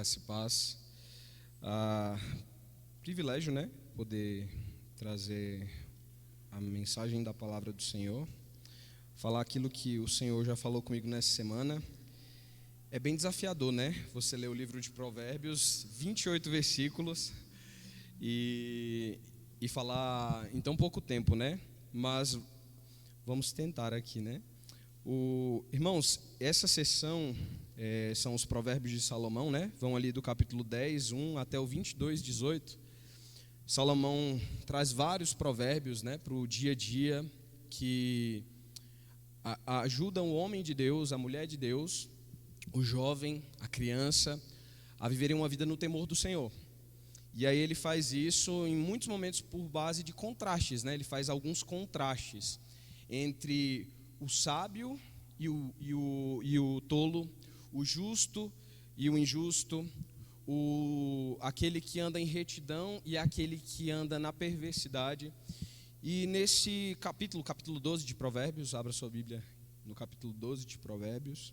Graça e paz. Privilégio, né? Poder trazer a mensagem da palavra do Senhor, falar aquilo que o Senhor já falou comigo nessa semana. É bem desafiador, né? Você lê o livro de Provérbios, 28 versículos, e falar em tão pouco tempo, né? Mas vamos tentar aqui, né? Irmãos, essa sessão são os Provérbios de Salomão, né? Vão ali do capítulo 10, 1 até o 22, 18. Salomão traz vários provérbios, né, para o dia a dia que ajudam o homem de Deus, a mulher de Deus, o jovem, a criança, a viverem uma vida no temor do Senhor. E aí ele faz isso em muitos momentos por base de contrastes, né? Ele faz alguns contrastes entre o sábio e o tolo, o justo e o injusto, aquele que anda em retidão e aquele que anda na perversidade. E nesse capítulo 12 de Provérbios, abra sua Bíblia no capítulo 12 de Provérbios,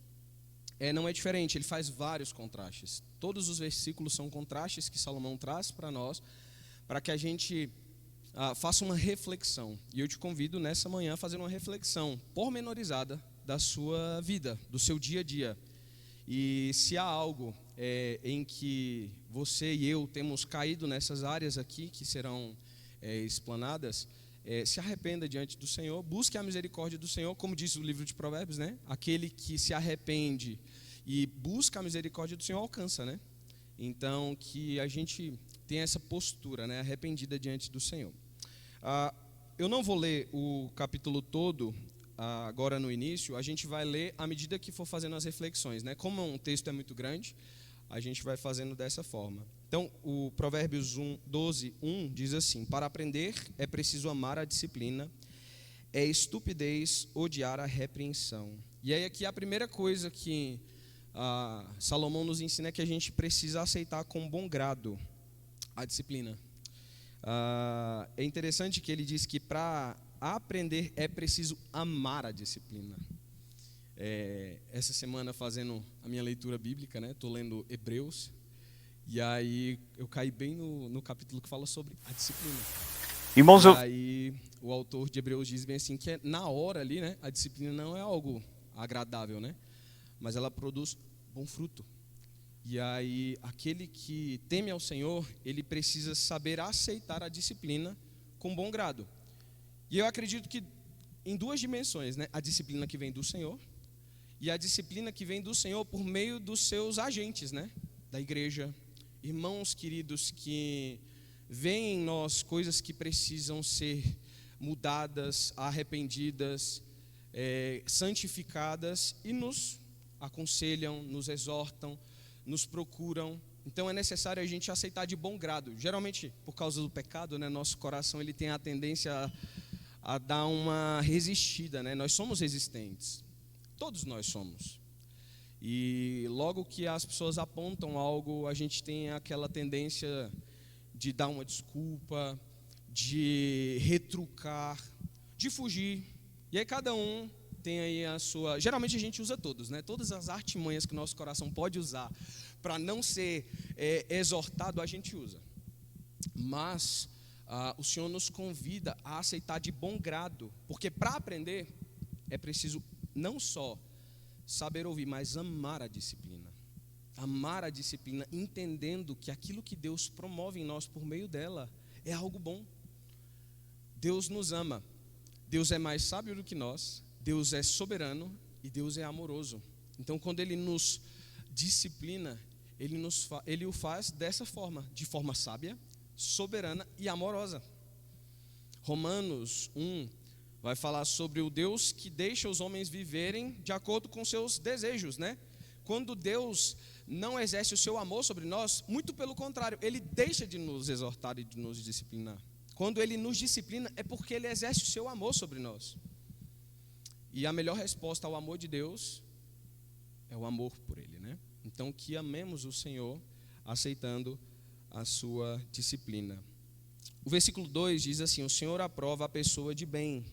não é diferente, ele faz vários contrastes. Todos os versículos são contrastes que Salomão traz para nós, para que a gente faça uma reflexão. E eu te convido nessa manhã a fazer uma reflexão pormenorizada da sua vida, do seu dia a dia. E se há algo em que você e eu temos caído nessas áreas aqui, que serão explanadas, se arrependa diante do Senhor, busque a misericórdia do Senhor, como diz o livro de Provérbios, né? Aquele que se arrepende e busca a misericórdia do Senhor alcança, né? Então, que a gente tenha essa postura, né, arrependida diante do Senhor. Eu não vou ler o capítulo todo agora no início, a gente vai ler à medida que for fazendo as reflexões, né? Como um texto é muito grande, a gente vai fazendo dessa forma. Então, o Provérbios 12, 1 diz assim: para aprender é preciso amar a disciplina, é estupidez odiar a repreensão. E aí aqui a primeira coisa que Salomão nos ensina é que a gente precisa aceitar com bom grado a disciplina. É interessante que ele diz que para aprender é preciso amar a disciplina. Essa semana, fazendo a minha leitura bíblica, né, estou lendo Hebreus, e aí eu caí bem no capítulo que fala sobre a disciplina. Irmãos, aí o autor de Hebreus diz bem assim, que na hora ali, né, a disciplina não é algo agradável, né, mas ela produz bom fruto. E aí aquele que teme ao Senhor, ele precisa saber aceitar a disciplina com bom grado. E eu acredito que em duas dimensões, né, a disciplina que vem do Senhor e a disciplina que vem do Senhor por meio dos seus agentes, né, da igreja, irmãos queridos que veem em nós coisas que precisam ser mudadas, arrependidas, santificadas, e nos aconselham, nos exortam, nos procuram. Então é necessário a gente aceitar de bom grado. Geralmente, por causa do pecado, né, nosso coração ele tem a tendência a dar uma resistida, né? Nós somos resistentes, todos nós somos. E logo que as pessoas apontam algo, a gente tem aquela tendência de dar uma desculpa, de retrucar, de fugir. E aí cada um tem aí a sua... Geralmente a gente usa todos, né? Todas as artimanhas que o nosso coração pode usar para não ser exortado, a gente usa. Mas o Senhor nos convida a aceitar de bom grado, porque para aprender é preciso não só saber ouvir, mas amar a disciplina. Amar a disciplina, entendendo que aquilo que Deus promove em nós por meio dela é algo bom. Deus nos ama. Deus é mais sábio do que nós. Deus é soberano e Deus é amoroso. Então, quando Ele nos disciplina, Ele o faz dessa forma, de forma sábia, soberana e amorosa. Romanos 1 vai falar sobre o Deus que deixa os homens viverem de acordo com seus desejos, né? Quando Deus não exerce o seu amor sobre nós, muito pelo contrário, Ele deixa de nos exortar e de nos disciplinar. Quando Ele nos disciplina, é porque Ele exerce o seu amor sobre nós. E a melhor resposta ao amor de Deus é o amor por Ele, né? Então, que amemos o Senhor aceitando a sua disciplina. O versículo 2 diz assim: o Senhor aprova a pessoa de bem,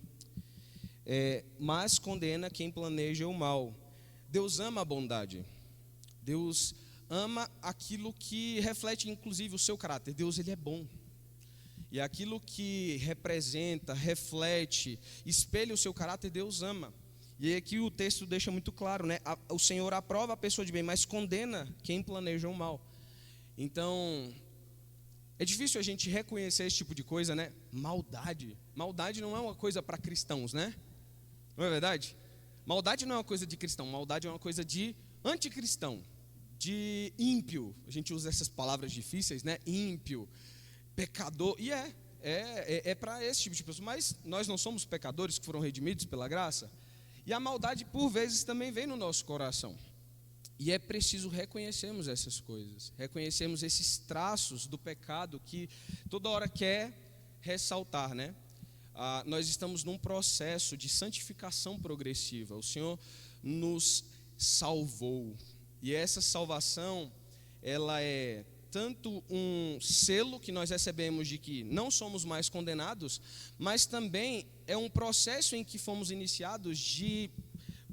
mas condena quem planeja o mal. Deus ama a bondade. Deus ama aquilo que reflete, inclusive, o seu caráter. Deus, ele é bom. E aquilo que representa, reflete, espelha o seu caráter, Deus ama. E aqui o texto deixa muito claro, né? O Senhor aprova a pessoa de bem, mas condena quem planeja o mal. Então, é difícil a gente reconhecer esse tipo de coisa, né? Maldade. Maldade não é uma coisa para cristãos, né? Não é verdade? Maldade não é uma coisa de cristão. Maldade é uma coisa de anticristão, de ímpio. A gente usa essas palavras difíceis, né? Ímpio, pecador. E é para esse tipo de pessoa. Mas nós não somos pecadores que foram redimidos pela graça. E a maldade, por vezes, também vem no nosso coração. E é preciso reconhecermos essas coisas, reconhecermos esses traços do pecado que toda hora quer ressaltar, né? Nós estamos num processo de santificação progressiva. O Senhor nos salvou. E essa salvação, ela é tanto um selo que nós recebemos de que não somos mais condenados, mas também é um processo em que fomos iniciados de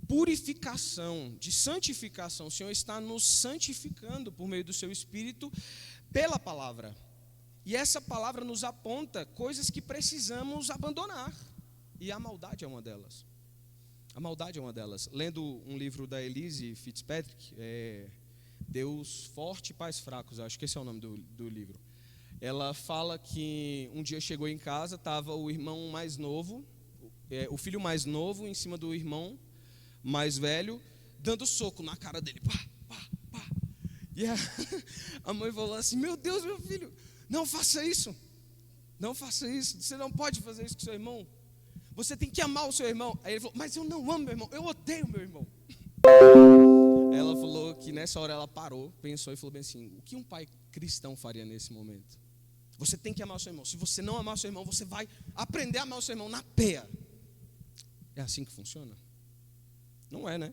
purificação, de santificação. O Senhor está nos santificando por meio do seu Espírito pela palavra. E essa palavra nos aponta coisas que precisamos abandonar. E a maldade é uma delas. A maldade é uma delas. Lendo um livro da Elise Fitzpatrick, Deus Forte e Pais Fracos, acho que esse é o nome do livro. Ela fala que um dia chegou em casa, estava o irmão mais novo, o filho mais novo em cima do irmão mais velho, dando soco na cara dele. Pá, pá, pá. E a mãe falou assim: meu Deus, meu filho, não faça isso. Não faça isso. Você não pode fazer isso com seu irmão. Você tem que amar o seu irmão. Aí ele falou: mas eu não amo meu irmão, eu odeio meu irmão. Ela falou que nessa hora ela parou, pensou e falou bem assim: o que um pai cristão faria nesse momento? Você tem que amar o seu irmão. Se você não amar o seu irmão, você vai aprender a amar o seu irmão na peia. É assim que funciona? Não é, né?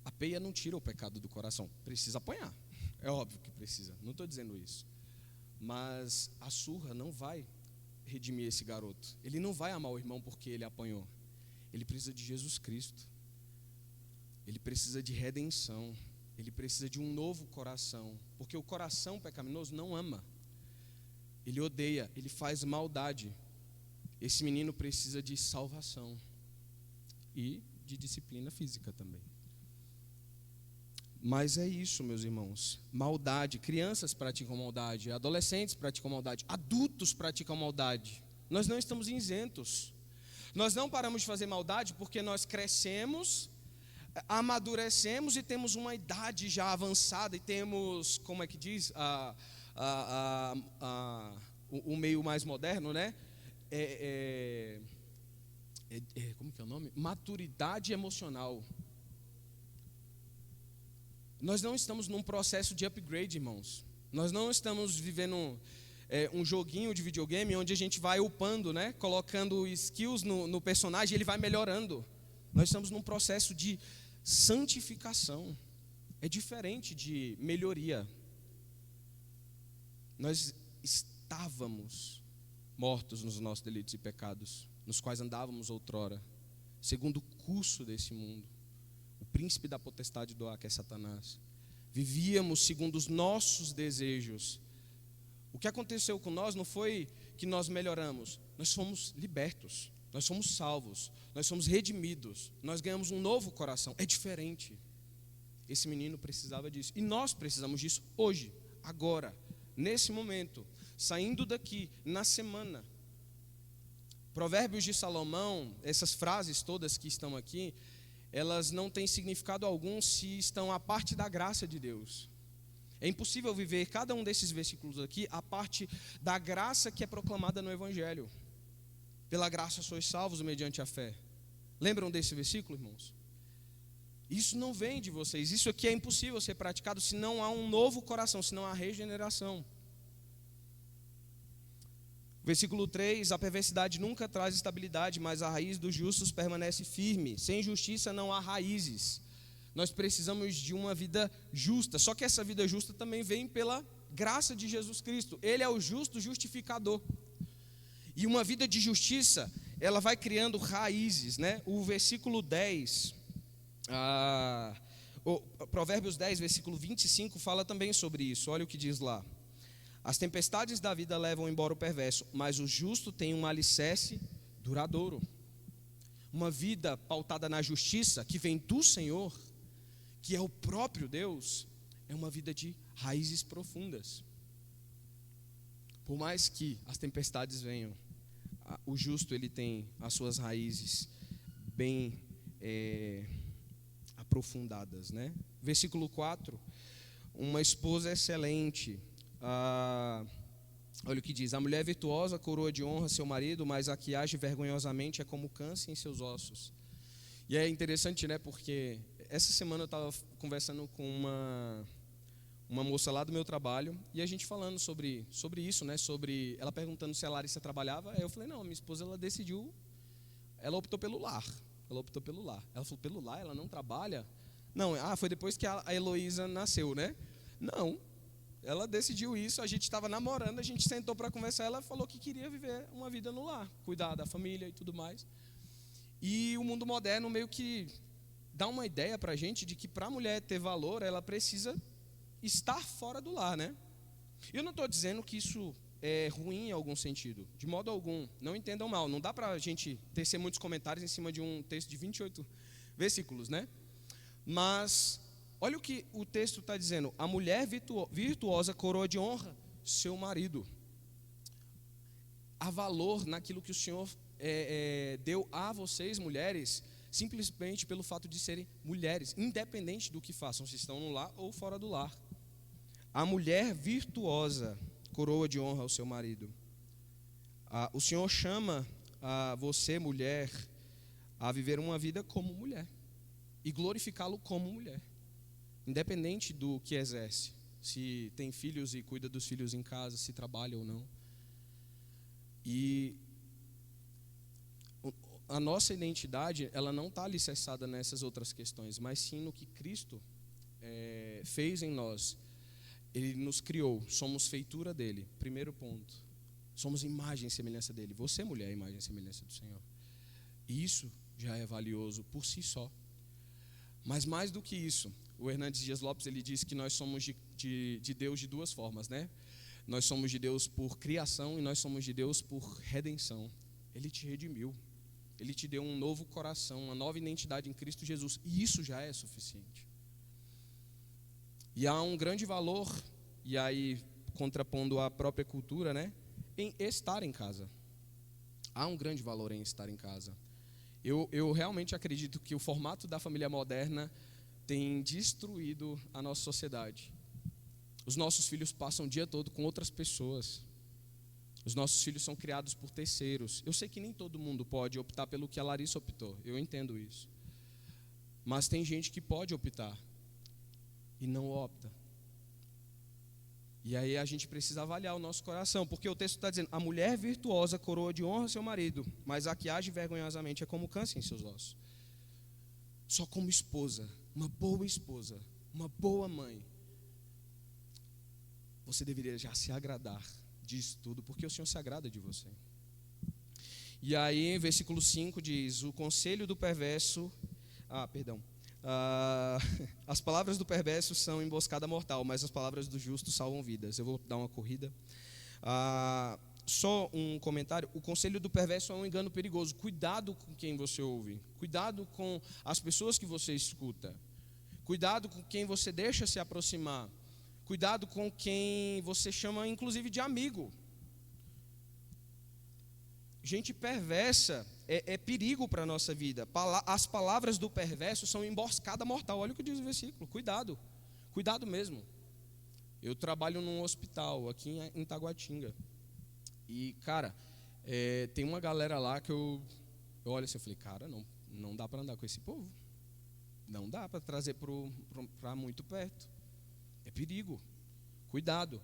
A peia não tira o pecado do coração. Precisa apanhar. É óbvio que precisa. Não estou dizendo isso. Mas a surra não vai redimir esse garoto. Ele não vai amar o irmão porque ele apanhou. Ele precisa de Jesus Cristo. Ele precisa de redenção. Ele precisa de um novo coração. Porque o coração pecaminoso não ama. Ele odeia, ele faz maldade. Esse menino precisa de salvação. E de disciplina física também. Mas é isso, meus irmãos. Maldade. Crianças praticam maldade. Adolescentes praticam maldade. Adultos praticam maldade. Nós não estamos isentos. Nós não paramos de fazer maldade porque nós crescemos, amadurecemos e temos uma idade já avançada e temos, como é que diz, o meio mais moderno, né? Como que é o nome? Maturidade emocional. Nós não estamos num processo de upgrade, irmãos. Nós não estamos vivendo um joguinho de videogame onde a gente vai upando, né? Colocando skills no personagem e ele vai melhorando. Nós estamos num processo de santificação. É diferente de melhoria. Nós estávamos mortos nos nossos delitos e pecados, nos quais andávamos outrora, segundo o curso desse mundo, o príncipe da potestade do ar, que é Satanás. Vivíamos segundo os nossos desejos. O que aconteceu com nós não foi que nós melhoramos, nós fomos libertos, nós somos salvos, nós somos redimidos, nós ganhamos um novo coração. É diferente. Esse menino precisava disso, e nós precisamos disso hoje, agora, nesse momento, saindo daqui, na semana. Provérbios de Salomão, essas frases todas que estão aqui, elas não têm significado algum se estão à parte da graça de Deus. É impossível viver cada um desses versículos aqui à parte da graça que é proclamada no Evangelho. Pela graça sois salvos mediante a fé. Lembram desse versículo, irmãos? Isso não vem de vocês. Isso aqui é impossível ser praticado se não há um novo coração, se não há regeneração. Versículo 3, a perversidade nunca traz estabilidade, mas a raiz dos justos permanece firme. Sem justiça não há raízes. Nós precisamos de uma vida justa, só que essa vida justa também vem pela graça de Jesus Cristo. Ele é o justo justificador. E uma vida de justiça, ela vai criando raízes, né? O versículo 10, Provérbios 10, versículo 25, fala também sobre isso. Olha o que diz lá. As tempestades da vida levam embora o perverso, mas o justo tem um alicerce duradouro. Uma vida pautada na justiça, que vem do Senhor, que é o próprio Deus, é uma vida de raízes profundas. Por mais que as tempestades venham, o justo ele tem as suas raízes bem aprofundadas, né? Versículo 4, uma esposa excelente. Olha o que diz: a mulher virtuosa coroa de honra seu marido, mas a que age vergonhosamente é como câncer em seus ossos. E é interessante, né? Porque essa semana eu estava conversando com uma moça lá do meu trabalho, e a gente falando sobre isso, né? Sobre ela perguntando se a Larissa trabalhava. Aí eu falei: não, minha esposa ela optou pelo lar. Ela falou: pelo lar? Ela não trabalha? Não, foi depois que a Heloísa nasceu, né? Não, ela decidiu isso. A gente estava namorando, a gente sentou para conversar. Ela falou que queria viver uma vida no lar, cuidar da família e tudo mais. E o mundo moderno meio que dá uma ideia para a gente de que para a mulher ter valor, ela precisa estar fora do lar, né? Eu não estou dizendo que isso é ruim em algum sentido, de modo algum, não entendam mal. Não dá para a gente tecer muitos comentários em cima de um texto de 28 versículos, né? Mas olha o que o texto está dizendo: a mulher virtuosa coroa de honra seu marido. Há valor naquilo que o Senhor deu a vocês, mulheres, simplesmente pelo fato de serem mulheres, independente do que façam, se estão no lar ou fora do lar. A mulher virtuosa coroa de honra ao seu marido. O Senhor chama você, mulher, a viver uma vida como mulher e glorificá-lo como mulher, independente do que exerce, se tem filhos e cuida dos filhos em casa, se trabalha ou não. E a nossa identidade, ela não está alicerçada nessas outras questões, mas sim no que Cristo fez em nós. Ele nos criou, somos feitura dele. Primeiro ponto, somos imagem e semelhança dele. Você, mulher, é imagem e semelhança do Senhor. E isso já é valioso por si só. Mas mais do que isso, o Hernandes Dias Lopes, ele diz que nós somos de Deus de duas formas, né? Nós somos de Deus por criação e nós somos de Deus por redenção. Ele te redimiu. Ele te deu um novo coração, uma nova identidade em Cristo Jesus. E isso já é suficiente. E há um grande valor, e aí contrapondo a própria cultura, né, em estar em casa. Há um grande valor em estar em casa. Eu realmente acredito que o formato da família moderna tem destruído a nossa sociedade. Os nossos filhos passam o dia todo com outras pessoas. Os nossos filhos são criados por terceiros. Eu sei que nem todo mundo pode optar pelo que a Larissa optou. Eu entendo isso. Mas tem gente que pode optar e não opta. E aí a gente precisa avaliar o nosso coração, porque o texto está dizendo: a mulher virtuosa coroa de honra seu marido, mas a que age vergonhosamente é como câncer em seus ossos. Só como esposa, uma boa mãe, você deveria já se agradar disso tudo, porque o Senhor se agrada de você. E aí, versículo 5 diz: o conselho do perverso, as palavras do perverso são emboscada mortal, mas as palavras do justo salvam vidas. Eu vou dar uma corrida. Só um comentário: o conselho do perverso é um engano perigoso. Cuidado com quem você ouve, cuidado com as pessoas que você escuta, cuidado com quem você deixa se aproximar, cuidado com quem você chama inclusive de amigo. Gente perversa é perigo para a nossa vida. As palavras do perverso são emboscada mortal. Olha o que diz o versículo. Cuidado, cuidado mesmo. Eu trabalho num hospital aqui em Taguatinga. E, cara, tem uma galera lá que eu olho assim, eu falei: cara, não dá para andar com esse povo. Não dá para trazer para muito perto. É perigo. Cuidado.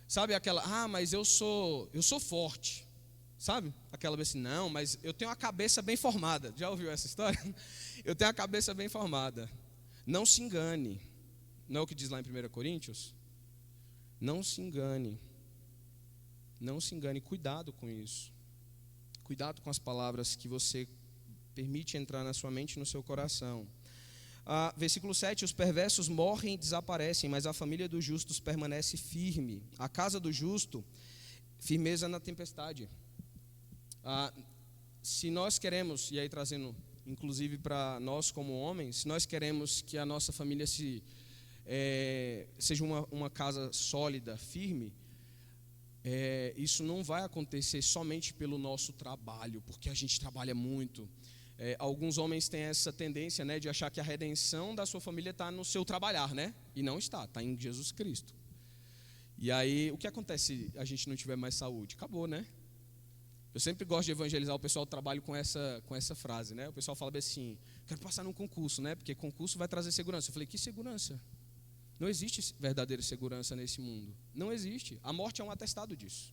Sabe aquela: mas eu sou forte. Sabe? Aquela assim: não, mas eu tenho a cabeça bem formada. Já ouviu essa história? Eu tenho a cabeça bem formada. Não se engane. Não é o que diz lá em 1 Coríntios? Não se engane. Não se engane. Cuidado com isso. Cuidado com as palavras que você permite entrar na sua mente e no seu coração. Versículo 7, os perversos morrem e desaparecem, mas a família dos justos permanece firme. A casa do justo, firmeza na tempestade. Se nós queremos, e aí trazendo inclusive para nós como homens, se nós queremos que a nossa família seja uma casa sólida, firme, isso não vai acontecer somente pelo nosso trabalho, porque a gente trabalha muito. Alguns homens têm essa tendência, né, de achar que a redenção da sua família está no seu trabalhar, né? E não está em Jesus Cristo. E aí, o que acontece se a gente não tiver mais saúde? Acabou, né? Eu sempre gosto de evangelizar o pessoal do trabalho com essa frase, né? O pessoal fala bem assim, quero passar num concurso, né? Porque concurso vai trazer segurança. Eu falei, que segurança? Não existe verdadeira segurança nesse mundo. Não existe. A morte é um atestado disso.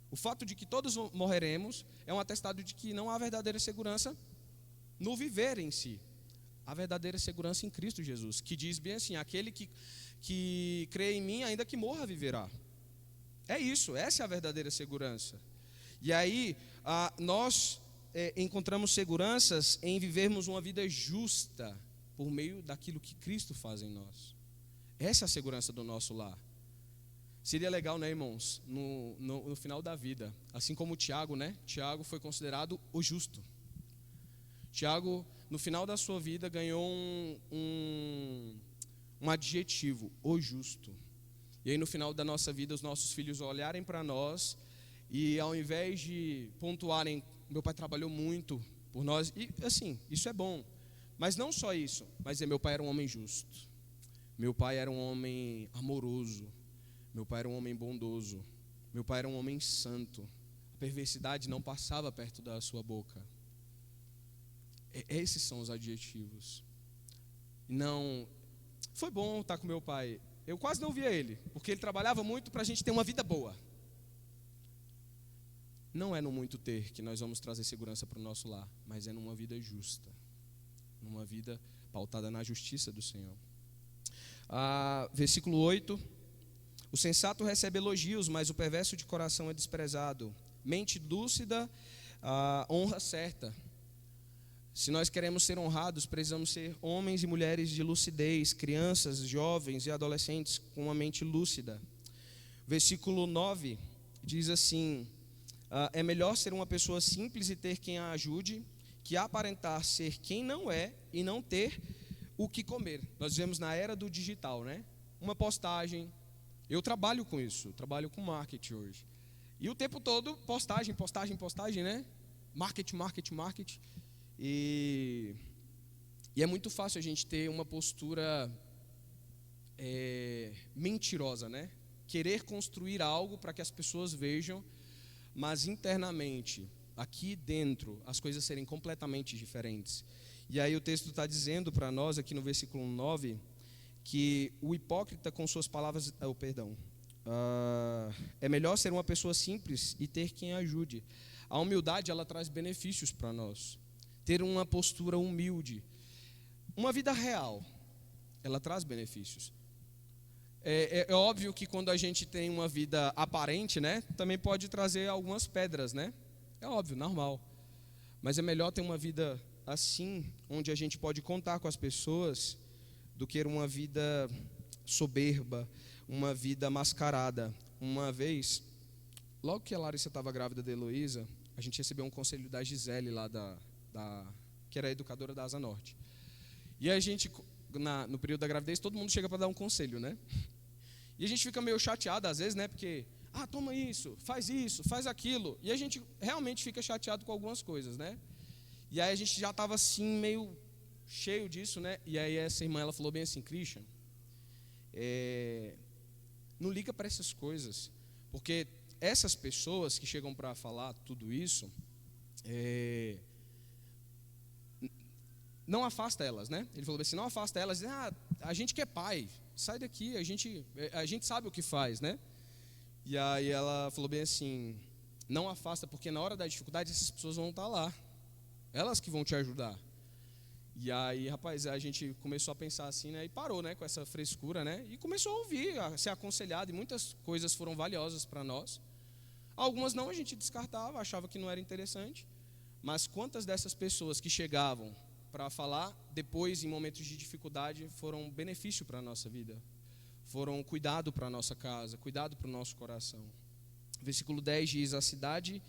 O fato de que todos morreremos é um atestado de que não há verdadeira segurança no viver em si. Há verdadeira segurança em Cristo Jesus, que diz bem assim, aquele que crê em mim, ainda que morra, viverá. É isso, essa é a verdadeira segurança. E aí, nós encontramos seguranças em vivermos uma vida justa por meio daquilo que Cristo faz em nós. Essa é a segurança do nosso lar. Seria legal, né, irmãos, no final da vida, assim como o Tiago, né? Tiago foi considerado o justo. Tiago, no final da sua vida, ganhou um adjetivo, o justo. E aí, no final da nossa vida, os nossos filhos olharem para nós e, ao invés de pontuarem, meu pai trabalhou muito por nós, e assim, isso é bom. Mas não só isso, mas meu pai era um homem justo. Meu pai era um homem amoroso. Meu pai era um homem bondoso. Meu pai era um homem santo. A perversidade não passava perto da sua boca. Esses são os adjetivos. Não, foi bom estar com meu pai. Eu quase não via ele, porque ele trabalhava muito para a gente ter uma vida boa. Não é no muito ter que nós vamos trazer segurança para o nosso lar, mas é numa vida justa. Numa vida pautada na justiça do Senhor. Versículo 8. O sensato recebe elogios, mas o perverso de coração é desprezado. Mente lúcida, honra certa. Se nós queremos ser honrados, precisamos ser homens e mulheres de lucidez, crianças, jovens e adolescentes com uma mente lúcida. Versículo 9 diz assim, é melhor ser uma pessoa simples e ter quem a ajude, que aparentar ser quem não é e não ter o que comer. Nós vivemos na era do digital, né? Uma postagem. Eu trabalho com isso, trabalho com marketing hoje. E o tempo todo, postagem, né? Marketing. E é muito fácil a gente ter uma postura mentirosa, né? Querer construir algo para que as pessoas vejam, mas internamente, aqui dentro, as coisas serem completamente diferentes. E aí o texto está dizendo para nós, aqui no versículo 9, que o hipócrita com suas palavras, é melhor ser uma pessoa simples e ter quem ajude. A humildade, ela traz benefícios para nós. Ter uma postura humilde, uma vida real, ela traz benefícios. É óbvio que quando a gente tem uma vida aparente, né, também pode trazer algumas pedras, né? É óbvio, normal. Mas é melhor ter uma vida assim, onde a gente pode contar com as pessoas, do que uma vida soberba, uma vida mascarada. Uma vez, logo que a Larissa estava grávida da Heloísa, a gente recebeu um conselho da Gisele, lá que era a educadora da Asa Norte. E a gente, no período da gravidez, todo mundo chega para dar um conselho, né? E a gente fica meio chateado às vezes, né? Porque, toma isso, faz aquilo. E a gente realmente fica chateado com algumas coisas, né? E aí a gente já estava assim, meio cheio disso, né? E aí essa irmã, ela falou bem assim, Christian, não liga para essas coisas, porque essas pessoas que chegam para falar tudo isso, não afasta elas, né? Ele falou assim, não afasta elas, a gente que é pai, sai daqui, a gente sabe o que faz, né? E aí ela falou bem assim, não afasta, porque na hora da dificuldade essas pessoas vão estar lá, elas que vão te ajudar. E aí, rapaz, a gente começou a pensar assim, né? E parou, né? Com essa frescura, né? E começou a ouvir, a ser aconselhado. E muitas coisas foram valiosas para nós. Algumas não, a gente descartava, achava que não era interessante. Mas quantas dessas pessoas que chegavam para falar, depois, em momentos de dificuldade, foram benefício para a nossa vida. Foram cuidado para a nossa casa, cuidado para o nosso coração. Versículo 10 diz: a cidade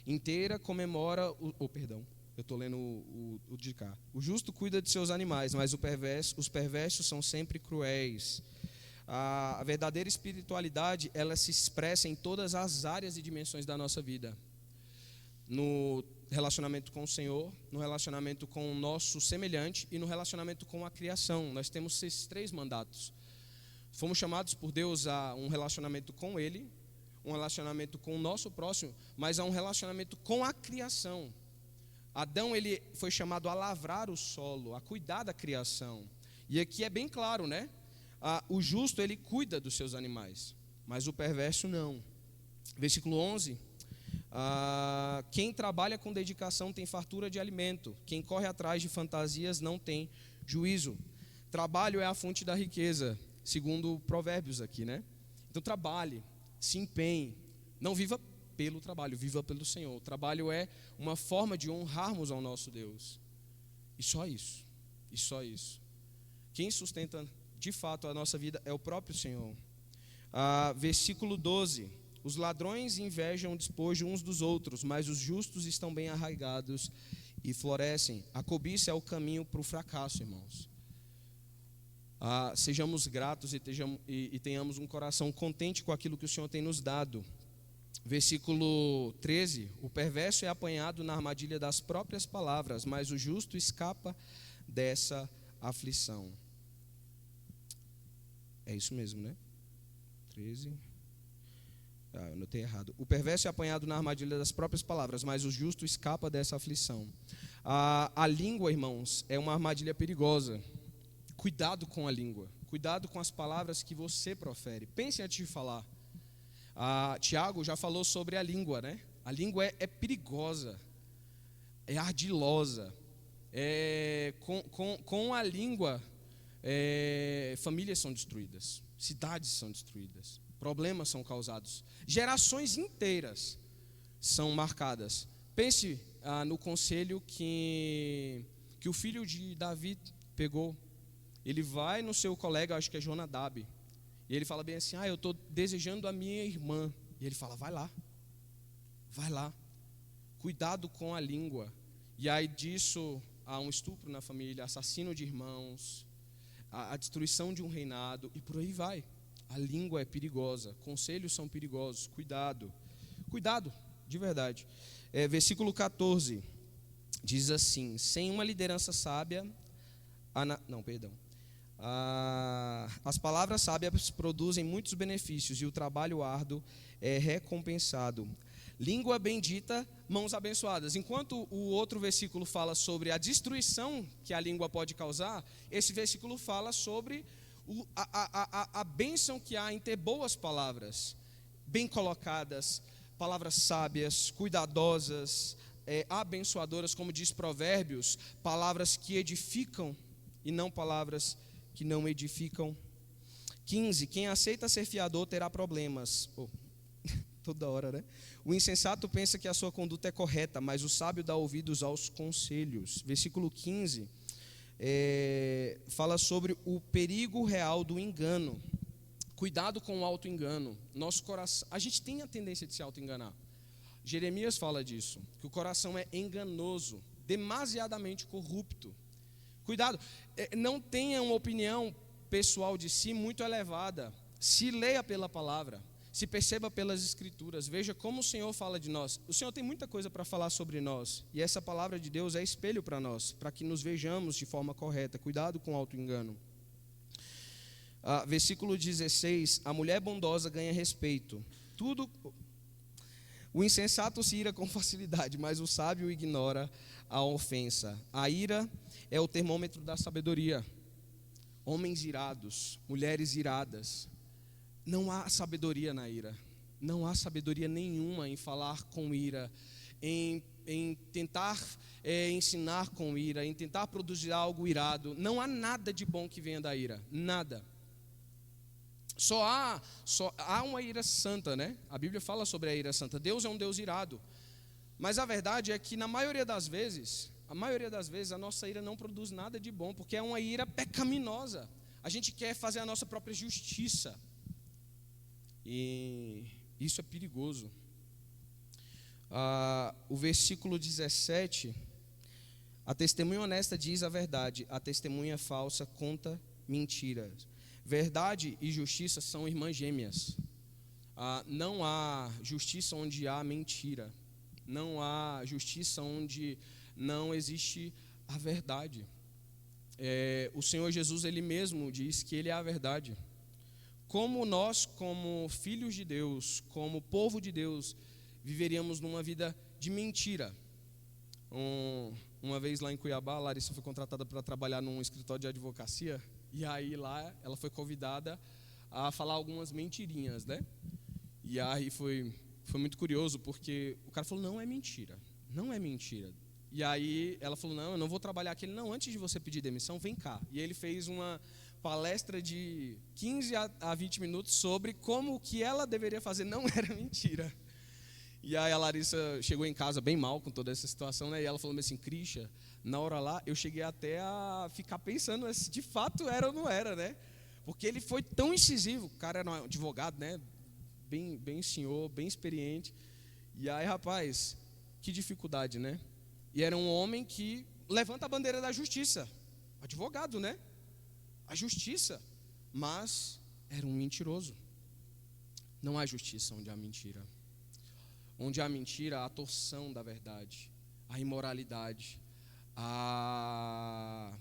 inteira comemora, eu estou lendo o de cá. O justo cuida de seus animais, mas os perversos são sempre cruéis. A verdadeira espiritualidade, ela se expressa em todas as áreas e dimensões da nossa vida. No relacionamento com o Senhor, no relacionamento com o nosso semelhante e no relacionamento com a criação. Nós temos esses 3 mandatos. Fomos chamados por Deus a um relacionamento com Ele, um relacionamento com o nosso próximo, mas a um relacionamento com a criação. Adão, ele foi chamado a lavrar o solo, a cuidar da criação. E aqui é bem claro, né? O justo, ele cuida dos seus animais, mas o perverso não. Versículo 11: quem trabalha com dedicação tem fartura de alimento, quem corre atrás de fantasias não tem juízo. Trabalho é a fonte da riqueza, segundo Provérbios aqui, né? Então trabalhe, se empenhe, não viva pelo trabalho, viva pelo Senhor. O trabalho é uma forma de honrarmos ao nosso Deus. E só isso, e só isso. Quem sustenta de fato a nossa vida é o próprio Senhor. Versículo 12: os ladrões invejam o despojo uns dos outros, mas os justos estão bem arraigados e florescem. A cobiça é o caminho para o fracasso, irmãos. Sejamos gratos e tenhamos um coração contente com aquilo que o Senhor tem nos dado. Versículo 13: o perverso é apanhado na armadilha das próprias palavras, mas o justo escapa dessa aflição. É isso mesmo, né? 13. Eu anotei errado. O perverso é apanhado na armadilha das próprias palavras, mas o justo escapa dessa aflição. A língua, irmãos, é uma armadilha perigosa. Cuidado com a língua. Cuidado com as palavras que você profere. Pense antes de falar. Tiago já falou sobre a língua, né? A língua é perigosa, é ardilosa. Com a língua, famílias são destruídas, cidades são destruídas, problemas são causados, gerações inteiras são marcadas. Pense no conselho que o filho de Davi pegou. Ele vai no seu colega, acho que é Jonadab, e ele fala bem assim: eu estou desejando a minha irmã. E ele fala: vai lá, cuidado com a língua. E aí disso há um estupro na família, assassino de irmãos, a destruição de um reinado, e por aí vai. A língua é perigosa, conselhos são perigosos, cuidado, de verdade. Versículo 14, diz assim: sem uma liderança sábia, as palavras sábias produzem muitos benefícios e o trabalho árduo é recompensado. Língua bendita, mãos abençoadas. Enquanto o outro versículo fala sobre a destruição que a língua pode causar, esse versículo fala sobre a bênção que há em ter boas palavras, bem colocadas, palavras sábias, cuidadosas, abençoadoras, como diz Provérbios, palavras que edificam e não palavras que não edificam. 15, quem aceita ser fiador terá problemas. Toda hora, né? O insensato pensa que a sua conduta é correta, mas o sábio dá ouvidos aos conselhos. Versículo 15 fala sobre o perigo real do engano. Cuidado com o auto-engano. Nosso coração, a gente tem a tendência de se auto-enganar. Jeremias fala disso, que o coração é enganoso, demasiadamente corrupto. Cuidado, não tenha uma opinião pessoal de si muito elevada. Se leia pela palavra, se perceba pelas escrituras, veja como o Senhor fala de nós. O Senhor tem muita coisa para falar sobre nós, e essa palavra de Deus é espelho para nós, para que nos vejamos de forma correta. Cuidado com o auto-engano. Versículo 16, a mulher bondosa ganha respeito. O insensato se ira com facilidade, mas o sábio ignora a ofensa. A ira é o termômetro da sabedoria. Homens irados, mulheres iradas. Não há sabedoria na ira. Não há sabedoria nenhuma em falar com ira, em tentar ensinar com ira, em tentar produzir algo irado. Não há nada de bom que venha da ira. Nada. Só há uma ira santa, né? A Bíblia fala sobre a ira santa. Deus é um Deus irado. Mas a verdade é que, na maioria das vezes, a maioria das vezes, a nossa ira não produz nada de bom, porque é uma ira pecaminosa. A gente quer fazer a nossa própria justiça. E isso é perigoso. O versículo 17, a testemunha honesta diz a verdade, a testemunha falsa conta mentiras. Verdade e justiça são irmãs gêmeas. Não há justiça onde há mentira. Não há justiça onde não existe a verdade. O Senhor Jesus, Ele mesmo diz que Ele é a verdade. Como nós, como filhos de Deus, como povo de Deus, viveríamos numa vida de mentira? Uma vez lá em Cuiabá, a Larissa foi contratada para trabalhar num escritório de advocacia. E aí lá ela foi convidada a falar algumas mentirinhas, né? E aí foi muito curioso, porque o cara falou, não é mentira. E aí ela falou, não, eu não vou trabalhar aqui. Ele, não, antes de você pedir demissão, vem cá. E ele fez uma palestra de 15 a 20 minutos sobre como o que ela deveria fazer não era mentira. E aí a Larissa chegou em casa bem mal com toda essa situação, né? E ela falou assim, Christian, na hora lá eu cheguei até a ficar pensando se de fato era ou não era, né? Porque ele foi tão incisivo, o cara era um advogado, né? Bem senhor, bem experiente. E aí, rapaz, que dificuldade, né? E era um homem que levanta a bandeira da justiça, advogado, né? A justiça, mas era um mentiroso. Não há justiça onde há mentira. Onde há mentira, há a torção da verdade, a imoralidade, a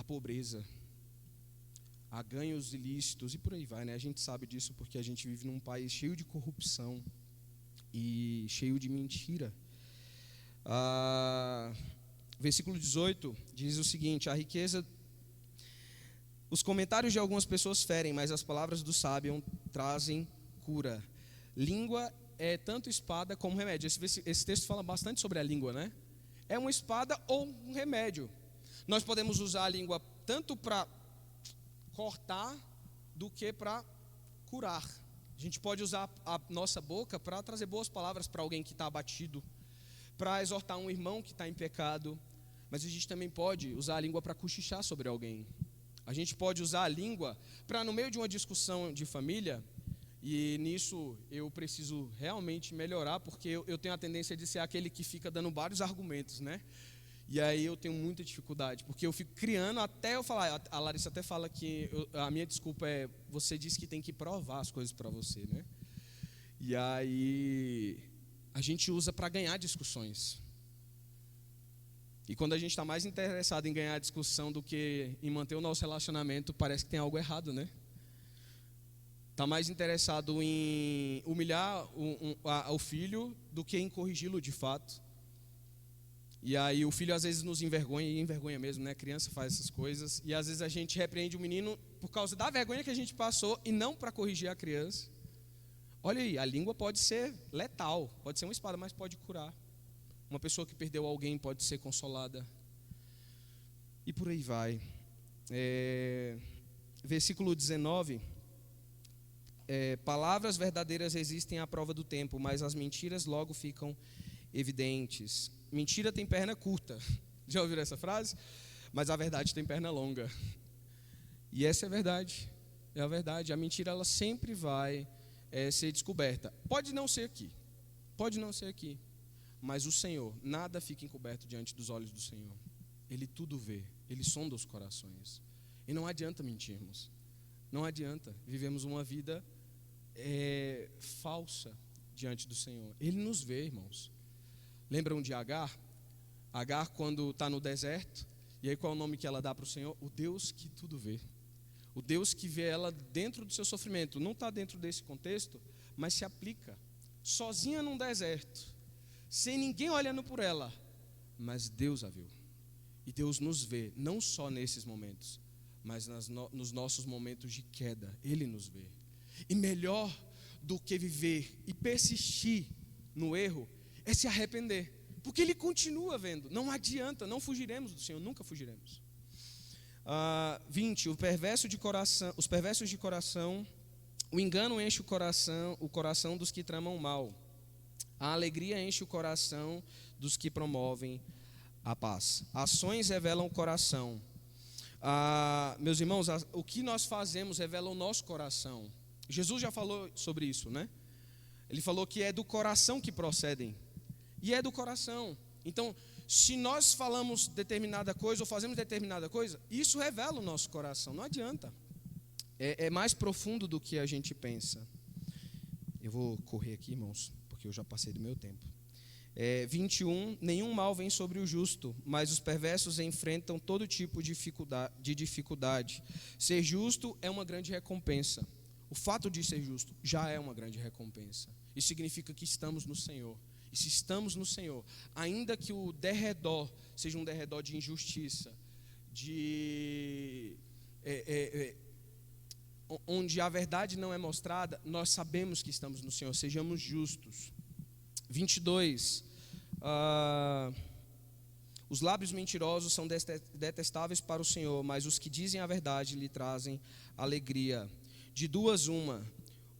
pobreza, há ganhos ilícitos e por aí vai, né? A gente sabe disso porque a gente vive num país cheio de corrupção e cheio de mentira. Versículo 18 diz o seguinte, a riqueza... Os comentários de algumas pessoas ferem, mas as palavras do sábio trazem cura. Língua é tanto espada como remédio. Esse texto fala bastante sobre a língua, né? É uma espada ou um remédio. Nós podemos usar a língua tanto para cortar do que para curar. A gente pode usar a nossa boca para trazer boas palavras para alguém que está abatido, para exortar um irmão que está em pecado, mas a gente também pode usar a língua para cochichar sobre alguém. A gente pode usar a língua para, no meio de uma discussão de família, e nisso eu preciso realmente melhorar, porque eu tenho a tendência de ser aquele que fica dando vários argumentos, né? E aí eu tenho muita dificuldade, porque eu fico criando até eu falar. A Larissa até fala que a minha desculpa é, você disse que tem que provar as coisas para você, né? E aí a gente usa para ganhar discussões. E quando a gente está mais interessado em ganhar a discussão do que em manter o nosso relacionamento, parece que tem algo errado, né? Está mais interessado em humilhar o filho do que em corrigi-lo de fato. E aí o filho às vezes nos envergonha, e envergonha mesmo, né? A criança faz essas coisas. E às vezes a gente repreende o menino por causa da vergonha que a gente passou e não para corrigir a criança. Olha aí, a língua pode ser letal, pode ser uma espada, mas pode curar. Uma pessoa que perdeu alguém pode ser consolada. E por aí vai. Versículo 19. Palavras verdadeiras resistem à prova do tempo, mas as mentiras logo ficam evidentes. Mentira tem perna curta. Já ouviram essa frase? Mas a verdade tem perna longa. E essa é a verdade. É a verdade. A mentira ela sempre vai ser descoberta. Pode não ser aqui. Mas o Senhor, nada fica encoberto diante dos olhos do Senhor. Ele tudo vê. Ele sonda os corações. E não adianta mentirmos. Não adianta. Vivemos uma vida falsa diante do Senhor. Ele nos vê, irmãos. Lembram de Agar? Agar, quando está no deserto, e aí qual é o nome que ela dá para o Senhor? O Deus que tudo vê. O Deus que vê ela dentro do seu sofrimento. Não está dentro desse contexto, mas se aplica. Sozinha num deserto, sem ninguém olhando por ela, mas Deus a viu. E Deus nos vê, não só nesses momentos, mas nos nossos momentos de queda. Ele nos vê. E melhor do que viver e persistir no erro, é se arrepender, porque Ele continua vendo. Não adianta, não fugiremos do Senhor, nunca fugiremos. 20, os perversos de coração, o engano enche o coração dos que tramam mal. A alegria enche o coração dos que promovem a paz. Ações revelam o coração. Meus irmãos, o que nós fazemos revela o nosso coração. Jesus já falou sobre isso, né? Ele falou que é do coração que procedem. E é do coração. Então, se nós falamos determinada coisa ou fazemos determinada coisa, isso revela o nosso coração. Não adianta. É mais profundo do que a gente pensa. Eu vou correr aqui, irmãos, porque eu já passei do meu tempo. 21, nenhum mal vem sobre o justo, mas os perversos enfrentam todo tipo de dificuldade. Ser justo é uma grande recompensa. O fato de ser justo já é uma grande recompensa. Isso significa que estamos no Senhor. E se estamos no Senhor, ainda que o derredor seja um derredor de injustiça, onde a verdade não é mostrada, nós sabemos que estamos no Senhor, sejamos justos. 22, os lábios mentirosos são detestáveis para o Senhor, mas os que dizem a verdade lhe trazem alegria. De duas uma,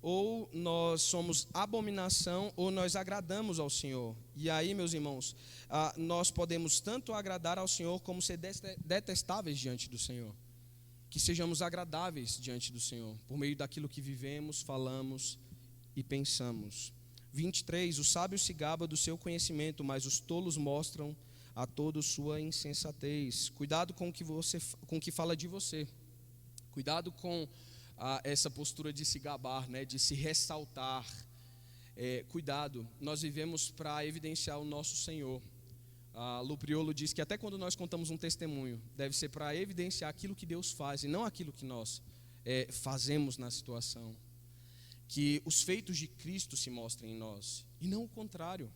ou nós somos abominação, ou nós agradamos ao Senhor. E aí, meus irmãos, nós podemos tanto agradar ao Senhor, como ser detestáveis diante do Senhor. Que sejamos agradáveis diante do Senhor, por meio daquilo que vivemos, falamos e pensamos. 23, o sábio se gaba do seu conhecimento, mas os tolos mostram a todos sua insensatez. Cuidado com o que fala de você. Cuidado com essa postura de se gabar, né, de se ressaltar. Cuidado, nós vivemos para evidenciar o nosso Senhor. Lupriolo diz que até quando nós contamos um testemunho, deve ser para evidenciar aquilo que Deus faz e não aquilo que nós fazemos na situação. Que os feitos de Cristo se mostrem em nós e não o contrário.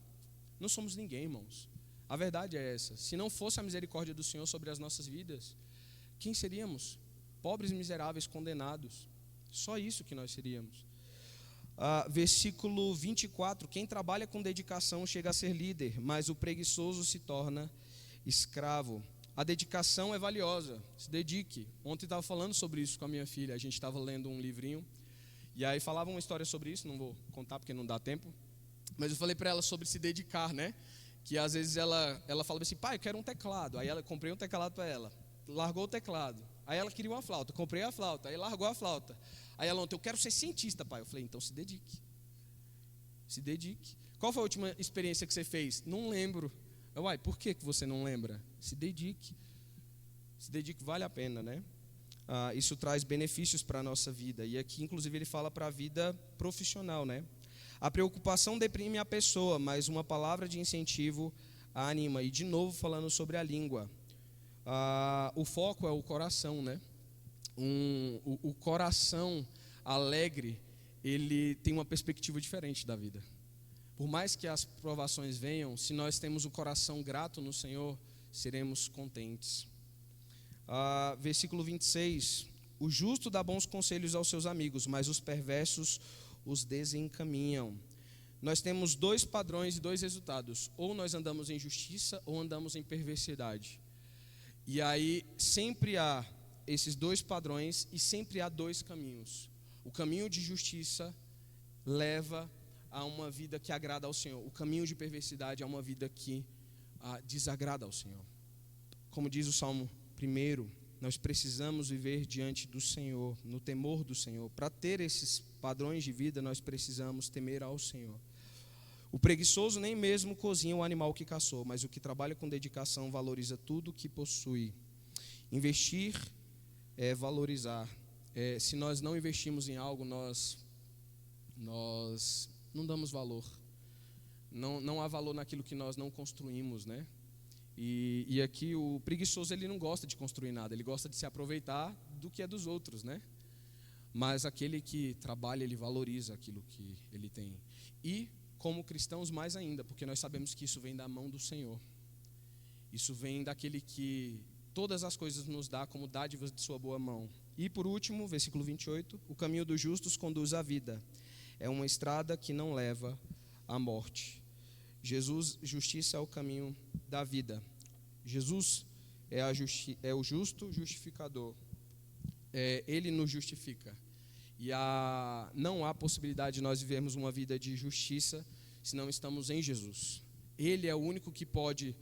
Não somos ninguém, irmãos. A verdade é essa. Se não fosse a misericórdia do Senhor sobre as nossas vidas, quem seríamos? Pobres e miseráveis condenados. Só isso que nós seríamos. Versículo 24, quem trabalha com dedicação chega a ser líder, mas o preguiçoso se torna escravo. A dedicação é valiosa, se dedique. Ontem estava falando sobre isso com a minha filha, a gente estava lendo um livrinho, e aí falava uma história sobre isso, não vou contar porque não dá tempo, mas eu falei para ela sobre se dedicar, né? Que às vezes ela falava assim, pai, eu quero um teclado. Aí comprei um teclado para ela, largou o teclado. Aí ela queria uma flauta, comprei a flauta, aí largou a flauta. Aí ela ontem, eu quero ser cientista, pai. Eu falei, então se dedique. Se dedique. Qual foi a última experiência que você fez? Não lembro. Uai, por que você não lembra? Se dedique. Se dedique, vale a pena, né? Isso traz benefícios para a nossa vida. E aqui, inclusive, ele fala para a vida profissional, né? A preocupação deprime a pessoa, mas uma palavra de incentivo a anima. E, de novo, falando sobre a língua. O foco é o coração, né? O coração alegre, ele tem uma perspectiva diferente da vida. Por mais que as provações venham, se nós temos o coração grato no Senhor, seremos contentes. Versículo 26, o justo dá bons conselhos aos seus amigos, mas os perversos os desencaminham. Nós temos dois padrões e dois resultados, ou nós andamos em justiça ou andamos em perversidade. E aí sempre há esses dois padrões e sempre há dois caminhos. O caminho de justiça leva a uma vida que agrada ao Senhor. O caminho de perversidade é uma vida que desagrada ao Senhor. Como diz o Salmo 1, nós precisamos viver diante do Senhor, no temor do Senhor. Para ter esses padrões de vida, nós precisamos temer ao Senhor. O preguiçoso nem mesmo cozinha o animal que caçou, mas o que trabalha com dedicação valoriza tudo que possui. Investir é valorizar. Se nós não investimos em algo, nós não damos valor. Não há valor naquilo que nós não construímos, né? E aqui o preguiçoso, ele não gosta de construir nada, ele gosta de se aproveitar do que é dos outros, né? Mas aquele que trabalha, ele valoriza aquilo que ele tem. E como cristãos mais ainda, porque nós sabemos que isso vem da mão do Senhor. Isso vem daquele que todas as coisas nos dá como dádivas de sua boa mão. E por último, versículo 28, o caminho dos justos conduz à vida. É uma estrada que não leva à morte. Justiça é o caminho da vida. Jesus é o justo justificador. Ele nos justifica. E não há possibilidade de nós vivermos uma vida de justiça se não estamos em Jesus. Ele é o único que pode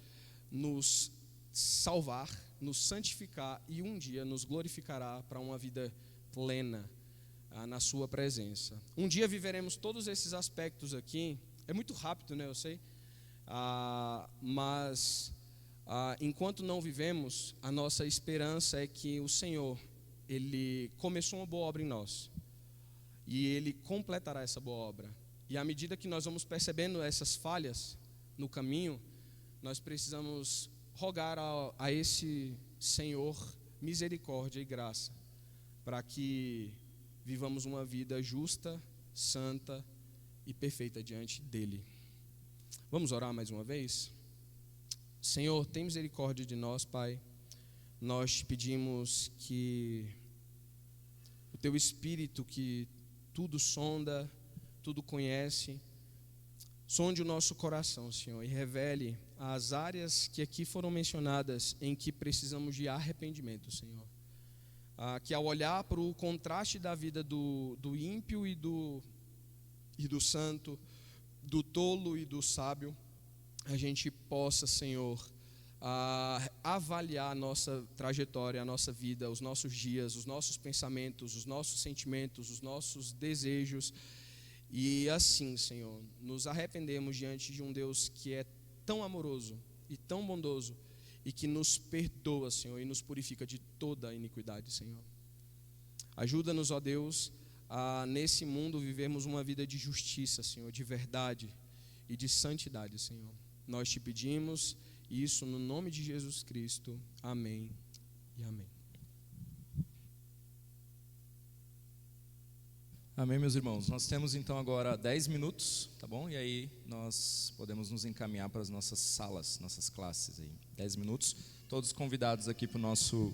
nos salvar, nos santificar e um dia nos glorificará para uma vida plena na sua presença. Um dia viveremos todos esses aspectos aqui. É muito rápido, né? Eu sei. Mas enquanto não vivemos, a nossa esperança é que o Senhor, Ele começou uma boa obra em nós e Ele completará essa boa obra. E à medida que nós vamos percebendo essas falhas no caminho, nós precisamos rogar a esse Senhor misericórdia e graça para que vivamos uma vida justa, santa e perfeita diante dEle. Vamos orar mais uma vez? Senhor, tem misericórdia de nós, Pai. Nós te pedimos que o Teu Espírito, que tudo sonda, tudo conhece, sonde o nosso coração, Senhor, e revele as áreas que aqui foram mencionadas em que precisamos de arrependimento, Senhor. Que ao olhar para o contraste da vida do ímpio e do santo, do tolo e do sábio, a gente possa, Senhor, avaliar a nossa trajetória, a nossa vida, os nossos dias, os nossos pensamentos, os nossos sentimentos, os nossos desejos. E assim, Senhor, nos arrependemos diante de um Deus que é tão amoroso e tão bondoso e que nos perdoa, Senhor, e nos purifica de toda a iniquidade, Senhor. Ajuda-nos, ó Deus, a nesse mundo vivermos uma vida de justiça, Senhor, de verdade e de santidade, Senhor. Nós te pedimos isso no nome de Jesus Cristo. Amém e amém. Amém, meus irmãos. Nós temos então agora 10 minutos, tá bom? E aí nós podemos nos encaminhar para as nossas salas, nossas classes aí. 10 minutos, todos convidados aqui para o nosso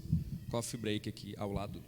coffee break aqui ao lado.